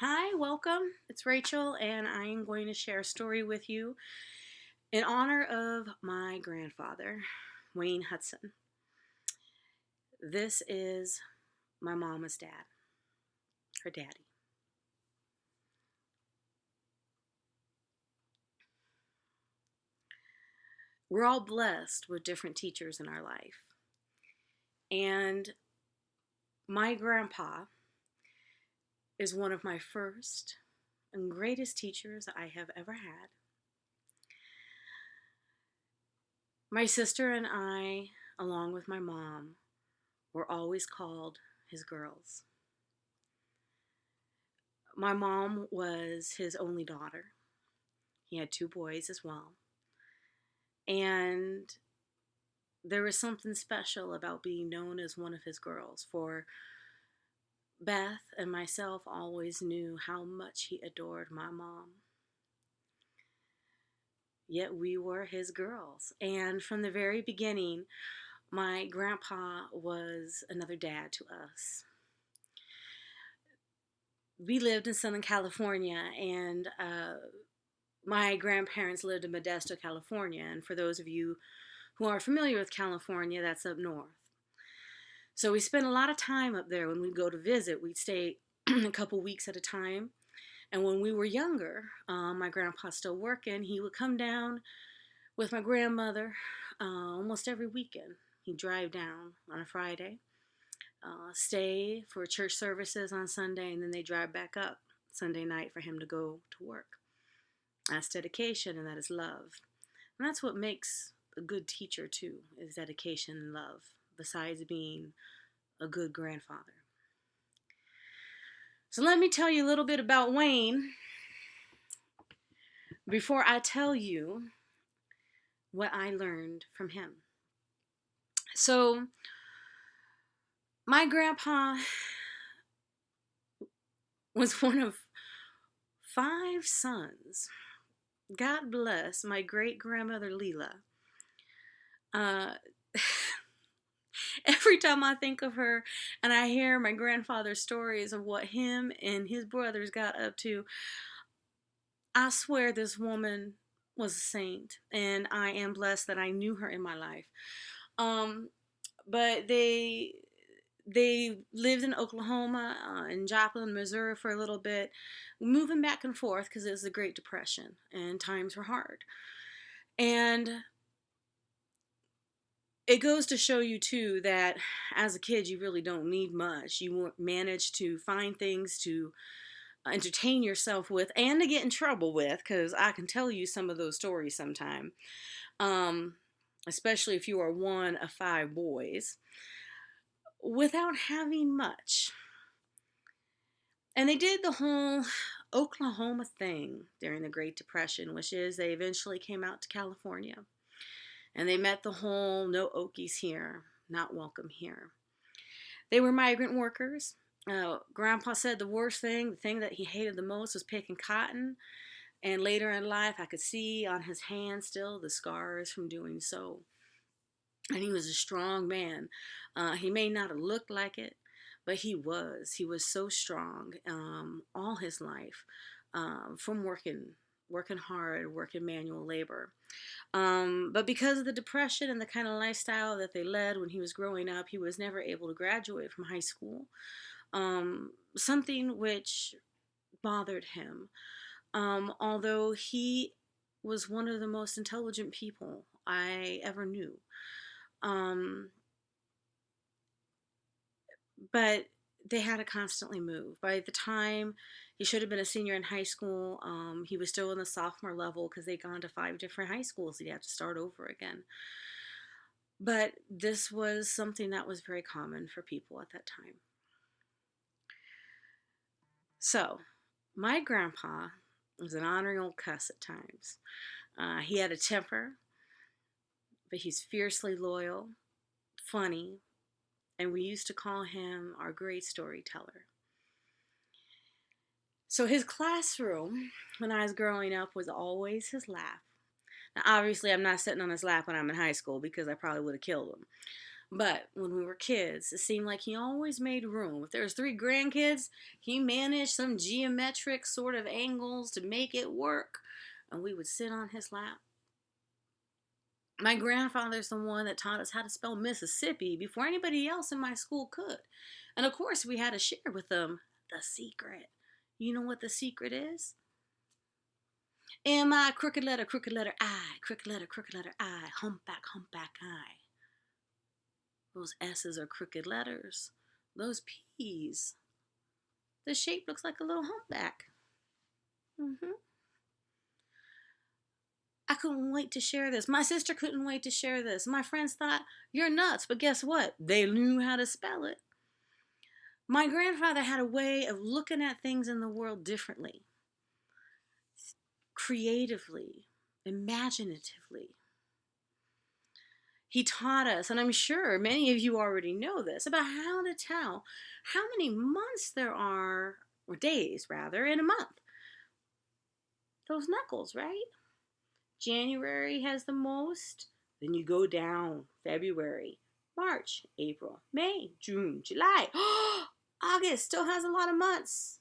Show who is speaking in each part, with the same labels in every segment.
Speaker 1: Hi, welcome. It's Rachel, and I am going to share a story with you in honor of my grandfather, Wayne Hudson. This is my mama's dad, her daddy. We're all blessed with different teachers in our life. And my grandpa is one of my first and greatest teachers I have ever had. My sister and I, along with my mom, were always called his girls. My mom was his only daughter. He had two boys as well. And there was something special about being known as one of his girls, for Beth and myself always knew how much he adored my mom. Yet we were his girls. And from the very beginning, my grandpa was another dad to us. We lived in Southern California, and my grandparents lived in Modesto, California. And for those of you who are familiar with California, that's up north. So we spent a lot of time up there. When we'd go to visit, we'd stay a couple weeks at a time. And when we were younger, my grandpa's still working, he would come down with my grandmother almost every weekend. He'd drive down on a Friday, stay for church services on Sunday, and then they drive back up Sunday night for him to go to work. That's dedication, and that is love. And that's what makes a good teacher, too, is dedication and love, besides being a good grandfather. So let me tell you a little bit about Wayne before I tell you what I learned from him. So, my grandpa was one of five sons. God bless my great grandmother Leela. Uh, Every time I think of her and I hear my grandfather's stories of what him and his brothers got up to, I swear this woman was a saint, and I am blessed that I knew her in my life. But they lived in Oklahoma, in Joplin, Missouri for a little bit, moving back and forth because it was the Great Depression and times were hard. And it goes to show you too that as a kid you really don't need much. You manage to find things to entertain yourself with and to get in trouble with, because I can tell you some of those stories sometime, um, especially if you are one of five boys, without having much. And they did the whole Oklahoma thing during the Great Depression, which is they eventually came out to California. And they met the whole no Okies here, not welcome here. They were migrant workers. Grandpa said the thing that he hated the most was picking cotton. And later in life, I could see on his hands still the scars from doing so. And he was a strong man. He may not have looked like it, but he was. He was so strong all his life, from working hard, working manual labor. But because of the depression and the kind of lifestyle that they led when he was growing up, he was never able to graduate from high school. Something which bothered him. Although he was one of the most intelligent people I ever knew. But they had to constantly move. By the time he should have been a senior in high school, he was still in the sophomore level because they'd gone to five different high schools. He'd have to start over again. But this was something that was very common for people at that time. So, my grandpa was an honorary old cuss at times. He had a temper, but he's fiercely loyal, funny, and we used to call him our great storyteller. So his classroom, when I was growing up, was always his lap. Now, obviously, I'm not sitting on his lap when I'm in high school because I probably would have killed him. But when we were kids, it seemed like he always made room. If there was 3 grandkids, he managed some geometric sort of angles to make it work, and we would sit on his lap. My grandfather's the one that taught us how to spell Mississippi before anybody else in my school could. And of course, we had to share with them the secret. You know what the secret is? M-I, crooked letter, I, crooked letter I, humpback, I. Those S's are crooked letters. Those P's, the shape looks like a little humpback. I couldn't wait to share this. My sister couldn't wait to share this. My friends thought, you're nuts, but guess what? They knew how to spell it. My grandfather had a way of looking at things in the world differently, creatively, imaginatively. He taught us, and I'm sure many of you already know this, about how to tell how many months there are, or days rather, in a month. Those knuckles, right? January has the most, then you go down. February, March, April, May, June, July. August still has a lot of months.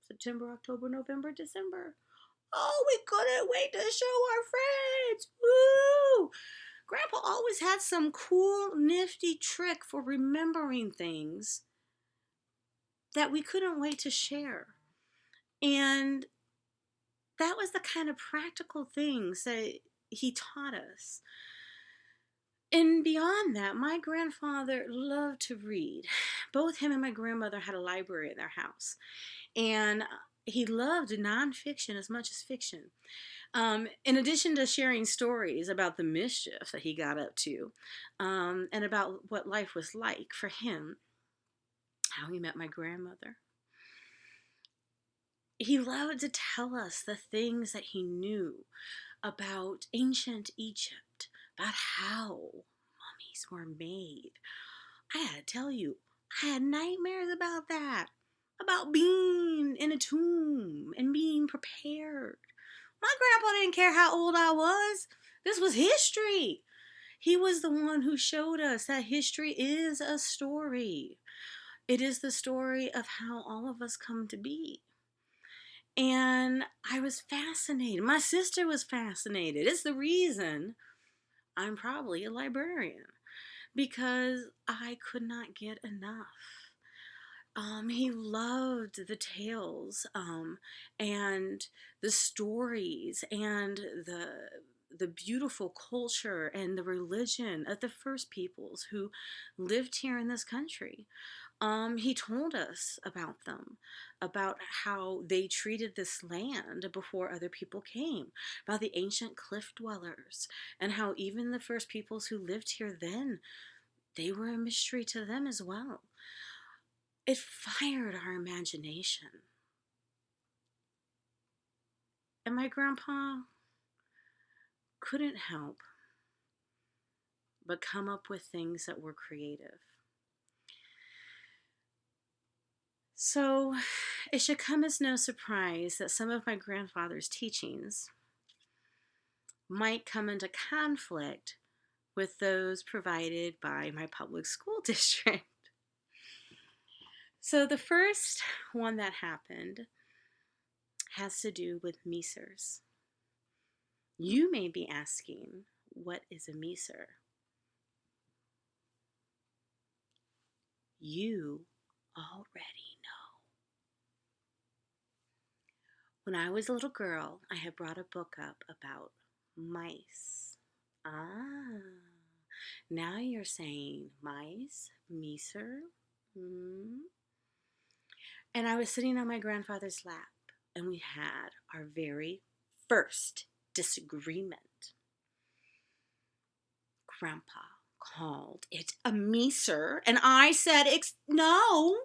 Speaker 1: September, October, November, December. Oh, we couldn't wait to show our friends. Woo! Grandpa always had some cool, nifty trick for remembering things that we couldn't wait to share. And that was the kind of practical things that he taught us. And beyond that, my grandfather loved to read. Both him and my grandmother had a library in their house. And he loved nonfiction as much as fiction. In addition to sharing stories about the mischief that he got up to, and about what life was like for him, how he met my grandmother, he loved to tell us the things that he knew about ancient Egypt, about how mummies were made. I had to tell you, I had nightmares about that, about being in a tomb and being prepared. My grandpa didn't care how old I was. This was history. He was the one who showed us that history is a story. It is the story of how all of us come to be. And I was fascinated. My sister was fascinated. It's the reason I'm probably a librarian, because I could not get enough. He loved the tales, and the stories, and the beautiful culture and the religion of the first peoples who lived here in this country. He told us about them, about how they treated this land before other people came, about the ancient cliff dwellers, and how even the first peoples who lived here then, they were a mystery to them as well. It fired our imagination. And my grandpa couldn't help but come up with things that were creative. So it should come as no surprise that some of my grandfather's teachings might come into conflict with those provided by my public school district. So the first one that happened has to do with meecers. You may be asking, what is a meecer? You already know. When I was a little girl, I had brought a book up about mice. Now you're saying mice, meecer? And I was sitting on my grandfather's lap, and we had our very first disagreement. Grandpa called it a meecer, and I said, no,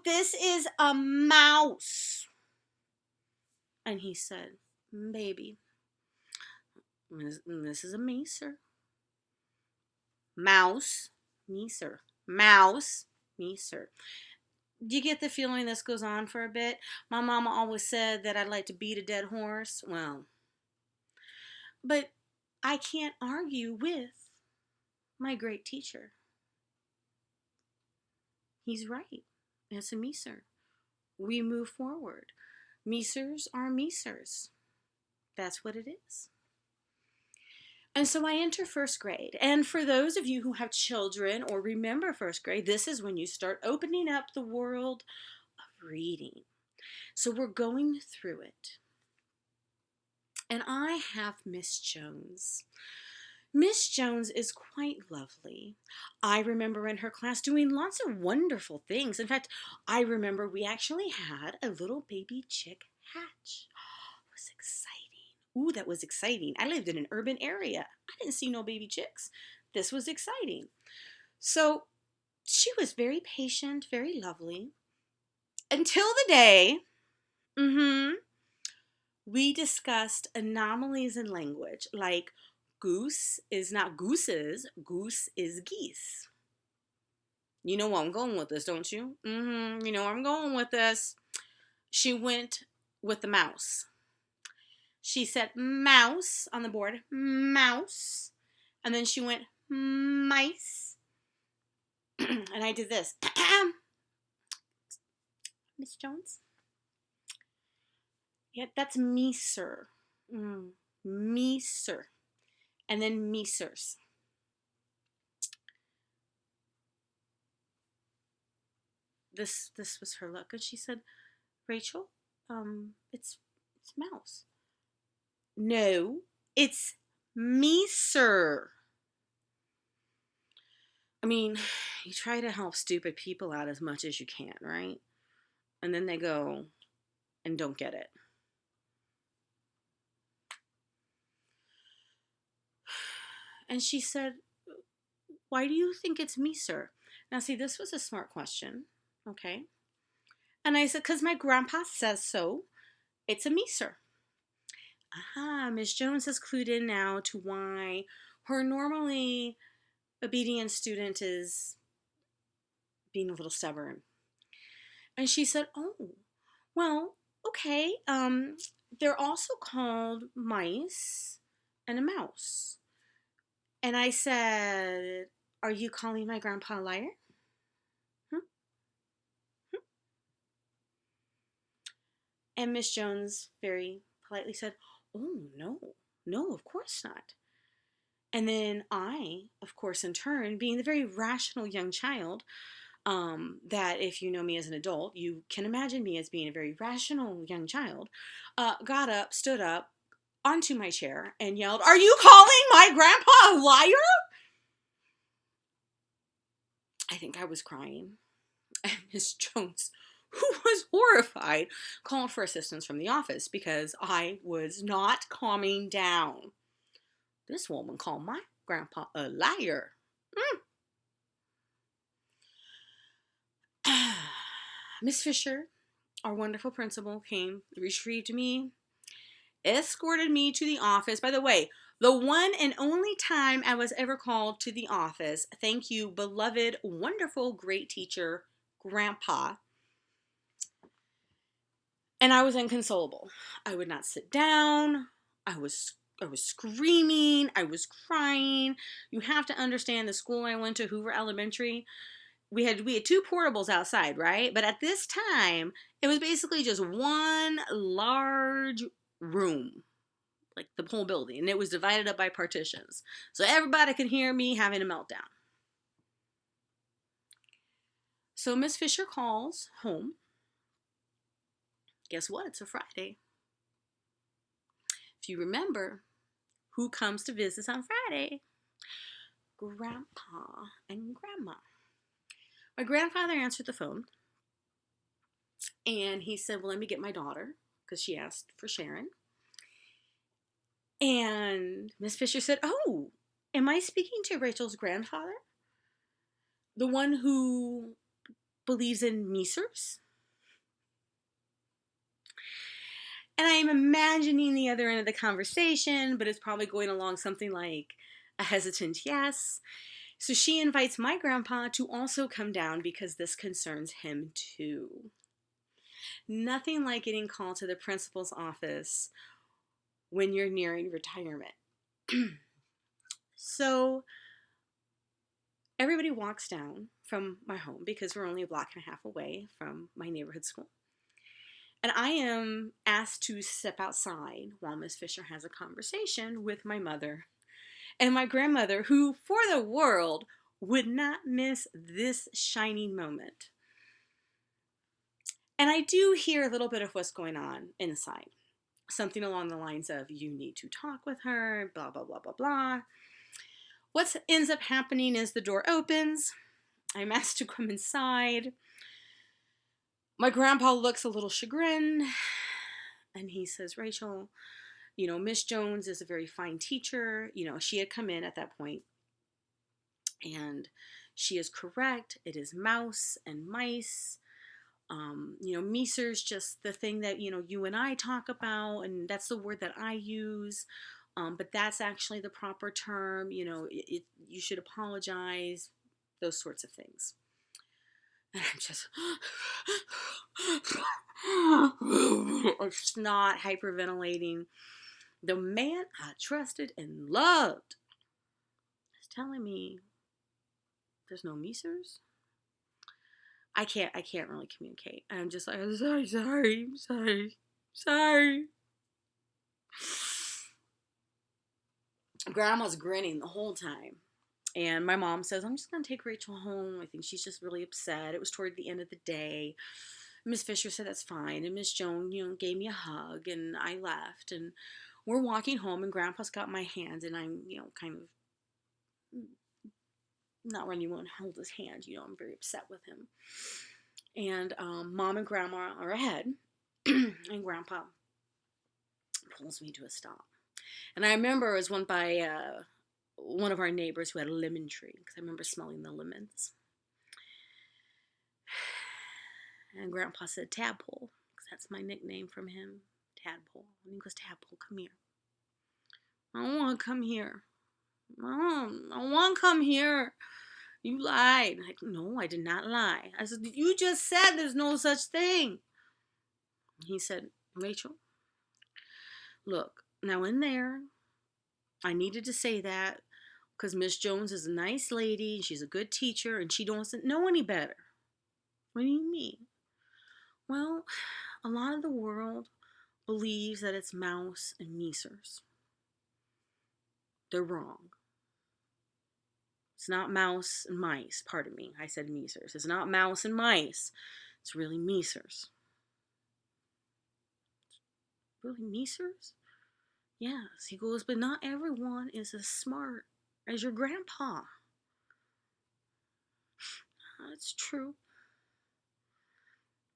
Speaker 1: this is a mouse. And he said, baby, this is a meecer. Mouse, meecer. Mouse, meecer. Do you get the feeling this goes on for a bit? My mama always said that I'd like to beat a dead horse. Well, but I can't argue with My great teacher. He's right. It's a meecer. We move forward. Meecers are meecers. That's what it is. And so I enter first grade. And for those of you who have children or remember first grade, this is when you start opening up the world of reading. So we're going through it. And I have Miss Jones. Miss Jones is quite lovely. I remember in her class doing lots of wonderful things. In fact, I remember we actually had a little baby chick hatch. Oh, it was exciting. Ooh, that was exciting. I lived in an urban area. I didn't see no baby chicks. This was exciting. So she was very patient, very lovely. Until the day, we discussed anomalies in language, like goose is not gooses, goose is geese. You know where I'm going with this, don't you? You know where I'm going with this. She went with the mouse. She said mouse on the board, mouse. And then she went mice. And I did this. Miss Jones? Yeah, that's meecer. Meecer. And then meecers. This was her look. And she said, Rachel, it's mouse. No, it's meecer. I mean, you try to help stupid people out as much as you can, right? And then they go and don't get it. And she said, why do you think it's meecer? Now, see, this was a smart question, okay? And I said, because my grandpa says so. It's a meecer. Aha, Miss Jones has clued in now to why her normally obedient student is being a little stubborn. And she said, oh, well, okay. They're also called mice and a mouse. And I said, are you calling my grandpa a liar? And Miss Jones very politely said, oh, no, of course not. And then I, of course, in turn, being the very rational young child, that if you know me as an adult, you can imagine me as being a very rational young child, got up, stood up onto my chair and yelled, are you calling my grandpa a liar? I think I was crying. And Miss Jones, who was horrified, called for assistance from the office because I was not calming down. This woman called my grandpa a liar. Miss Fisher, our wonderful principal, came, retrieved me, escorted me to the office. By the way, the one and only time I was ever called to the office. Thank you, beloved, wonderful, great teacher, Grandpa. And I was inconsolable. I would not sit down. I was screaming. I was crying. You have to understand the school I went to, Hoover Elementary. We had 2 portables outside, right? But at this time, it was basically just one large room, like the whole building, and it was divided up by partitions. So everybody could hear me having a meltdown. So Miss Fisher calls home. Guess what? It's a Friday. If you remember, who comes to visit on Friday? Grandpa and Grandma. My grandfather answered the phone, and he said, well, let me get my daughter, because she asked for Sharon. And Miss Fisher said, oh, am I speaking to Rachel's grandfather? The one who believes in Meecers? And I'm imagining the other end of the conversation, but it's probably going along something like a hesitant yes. So she invites my grandpa to also come down because this concerns him too. Nothing like getting called to the principal's office when you're nearing retirement. So everybody walks down from my home because we're only a block and a half away from my neighborhood school. And I am asked to step outside while Miss Fisher has a conversation with my mother and my grandmother, who for the world would not miss this shining moment. And I do hear a little bit of what's going on inside. Something along the lines of, you need to talk with her, blah, blah, blah, blah, blah. What ends up happening is the door opens. I'm asked to come inside. My grandpa looks a little chagrined, and he says, Rachel, Miss Jones is a very fine teacher. She had come in at that point, and she is correct. It is mouse and mice. Meecers, just the thing that, you and I talk about, and that's the word that I use. But that's actually the proper term. You should apologize, those sorts of things. And I'm just snot, hyperventilating. The man I trusted and loved is telling me there's no Meecers. I can't really communicate. And I'm just like, I'm sorry. Grandma's grinning the whole time. And my mom says, I'm just going to take Rachel home. I think she's just really upset. It was toward the end of the day. Miss Fisher said, that's fine. And Miss Joan, gave me a hug, and I left. And we're walking home, and Grandpa's got my hand, and I'm, kind of not really want to hold his hand. I'm very upset with him. And Mom and Grandma are ahead, and Grandpa pulls me to a stop. And I remember it was one by one of our neighbors who had a lemon tree, because I remember smelling the lemons. And Grandpa said, Tadpole, because that's my nickname from him, Tadpole. And he goes, Tadpole, come here. I don't want to come here. I don't want to come here. You lied. No, I did not lie. I said, you just said there's no such thing. He said, Rachel, look, now in there, I needed to say that because Miss Jones is a nice lady, she's a good teacher, and she doesn't know any better. What do you mean? Well, a lot of the world believes that it's mouse and meecers. They're wrong. It's not mouse and mice. Pardon me, I said meecers. It's not mouse and mice. It's really meecers. Really meecers? Yes. He goes, but not everyone is as smart as your grandpa. That's true.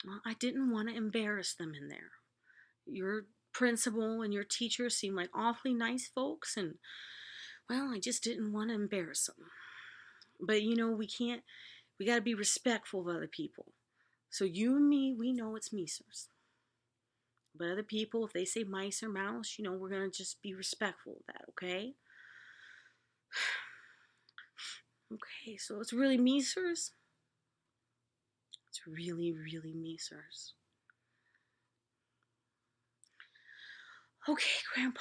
Speaker 1: Well, I didn't want to embarrass them in there. Your principal and your teacher seem like awfully nice folks, and, well, I just didn't want to embarrass them. But, we got to be respectful of other people. So you and me, we know it's meecers. But other people, if they say mice or mouse, we're going to just be respectful of that, okay? Okay, so it's really meecers? It's really, really meecers. Okay, Grandpa,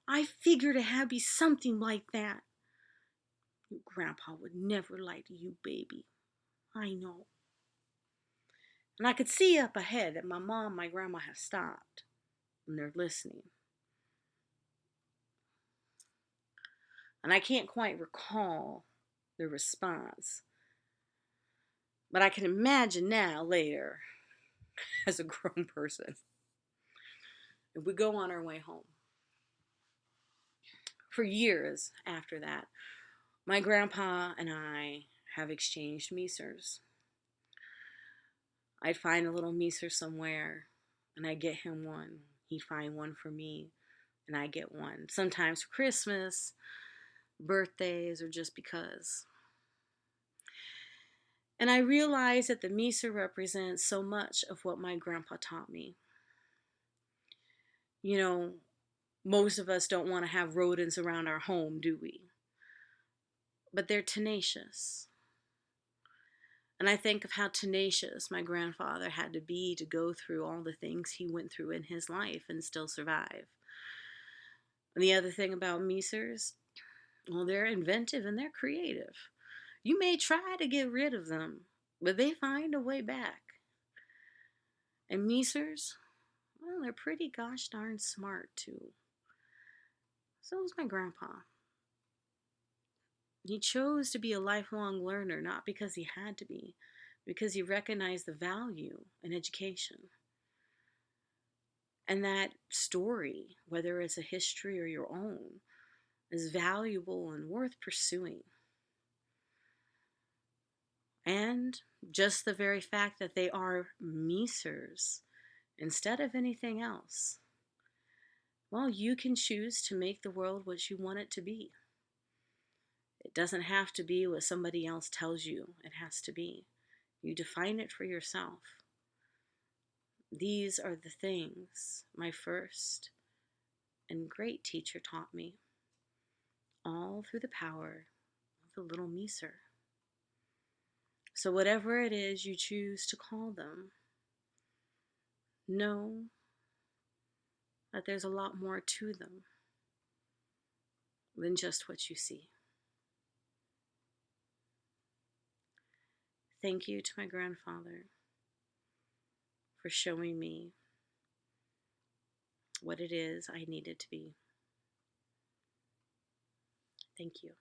Speaker 1: I figured it had to be something like that. Your Grandpa would never lie to you, baby. I know. And I could see up ahead that my mom and my grandma have stopped, and they're listening. And I can't quite recall their response, but I can imagine now, later, as a grown person, if we go on our way home. For years after that, my grandpa and I have exchanged meecers. I'd find a little meecer somewhere, and I'd get him one. He'd find one for me, and I'd get one. Sometimes for Christmas, birthdays, or just because. And I realized that the meecer represents so much of what my grandpa taught me. Most of us don't want to have rodents around our home, do we? But they're tenacious. And I think of how tenacious my grandfather had to be to go through all the things he went through in his life and still survive. And the other thing about meecers, well, they're inventive and they're creative. You may try to get rid of them, but they find a way back. And Meecers, well, they're pretty gosh darn smart too. So was my grandpa. He chose to be a lifelong learner, not because he had to be, because he recognized the value in education. And that story, whether it's a history or your own, is valuable and worth pursuing. And just the very fact that they are Meecers instead of anything else, well, you can choose to make the world what you want it to be. It doesn't have to be what somebody else tells you it has to be. You define it for yourself. These are the things my first and great teacher taught me, all through the power of the little meecer. So whatever it is you choose to call them, know that there's a lot more to them than just what you see. Thank you to my grandfather for showing me what it is I needed to be. Thank you.